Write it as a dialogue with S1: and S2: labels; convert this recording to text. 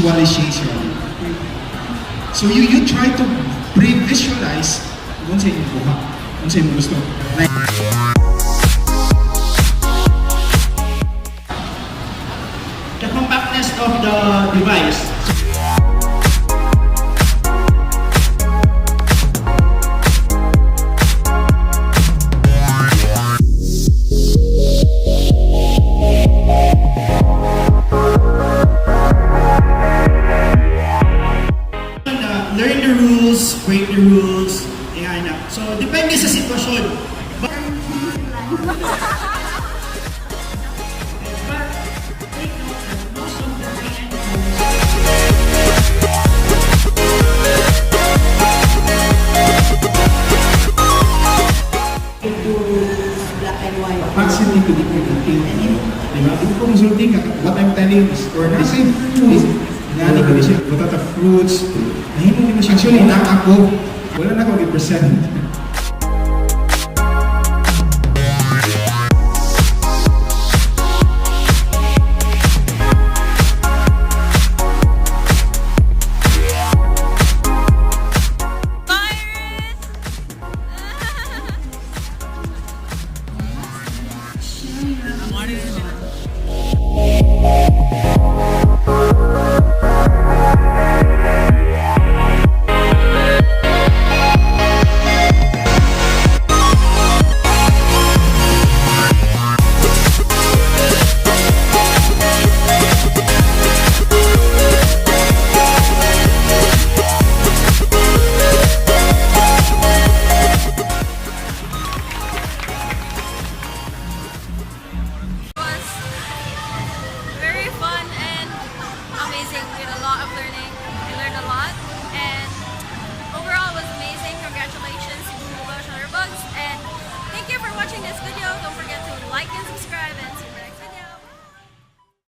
S1: visualization. So you try to pre-visualize kung sa inyong buha, kung sa inyong gusto.
S2: The compactness of the device. Learn the rules, break the rules, ayan na. So, depende sa sitwasyon. But take note that most of the high-end
S3: into black and white.
S1: Approximately to the thing. Diba? If consulting, what I'm telling you is for nothing. Nani ko siya, without the fruits. Nahimo ko siya. Actually, na ako, wala na ako 100%.